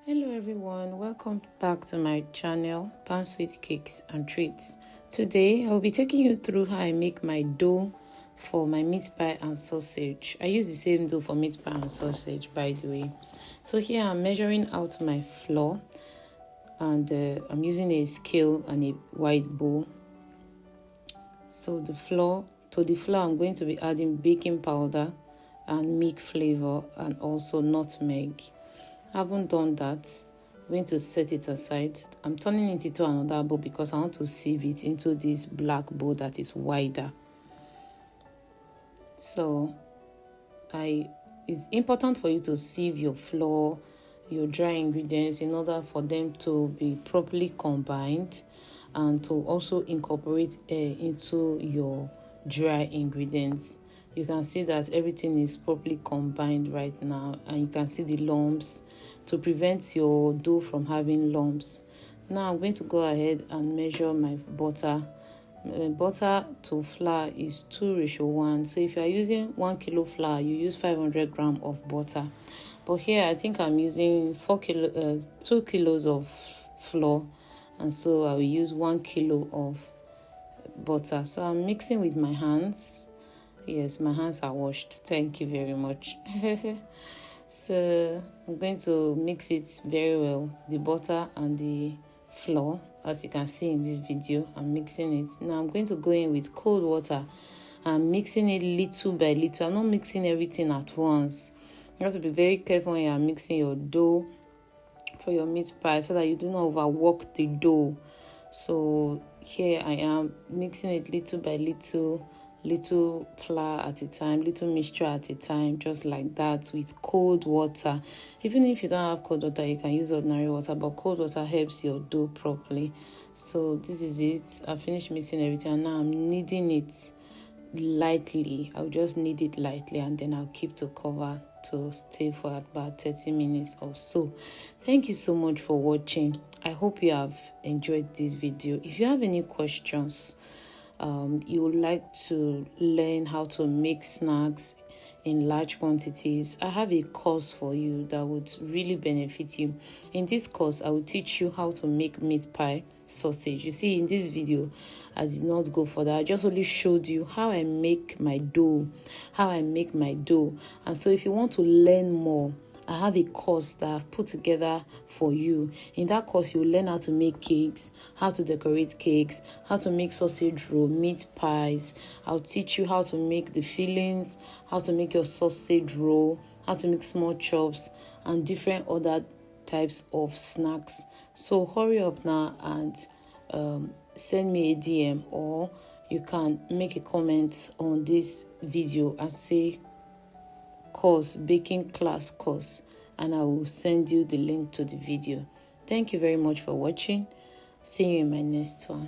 Hello everyone, welcome back to my channel, Pan Sweet Cakes and Treats. Today I will be taking you through how I make my dough for my meat pie and sausage. I use the same dough for meat pie and sausage, by the way. So here I'm measuring out my flour, and I'm using a scale and a white bowl. So to the flour I'm going to be adding baking powder and milk flavor and also nutmeg. I haven't done that. I'm going to set it aside. I'm turning it into another bowl because I want to sieve it into this black bowl that is wider. So it's important for you to sieve your flour, your dry ingredients, in order for them to be properly combined and to also incorporate air into your dry ingredients. You can see that everything is properly combined right now, and you can see the lumps to prevent your dough from having lumps. Now I'm going to go ahead and measure my butter. Butter to flour is 2:1. So if you are using 1 kilo flour, you use 500 grams of butter. But here I think I'm using 2 kilos of flour, and so I will use 1 kilo of butter. So I'm mixing with my hands. Yes, my hands are washed. Thank you very much. So I'm going to mix it very well, the butter and the flour. As you can see in this video, I'm mixing it. Now I'm going to go in with cold water. I'm mixing it little by little. I'm not mixing everything at once. You have to be very careful when you are mixing your dough for your meat pie so that you do not overwork the dough. So here I am mixing it little by little flour at a time, little mixture at a time, just like that, with cold water. Even if you don't have cold water, you can use ordinary water, but cold water helps your dough properly. So this is it. I finished mixing everything, and now I'm kneading it lightly. I'll just knead it lightly, and then I'll keep to cover to stay for about 30 minutes or so. Thank you so much for watching. I hope you have enjoyed this video. If you have any questions, you would like to learn how to make snacks in large quantities, I have a course for you that would really benefit you. In this course, I will teach you how to make meat pie sausage. You see, in this video, I did not go for that. I just only showed you how I make my dough, And so if you want to learn more, I have a course that I've put together for you. In that course, you'll learn how to make cakes, how to decorate cakes, how to make sausage roll, meat pies. I'll teach you how to make the fillings, how to make your sausage roll, how to make small chops, and different other types of snacks. So hurry up now and send me a DM, or you can make a comment on this video and say baking class course, and I will send you the link to the video. Thank you very much for watching. See you in my next one.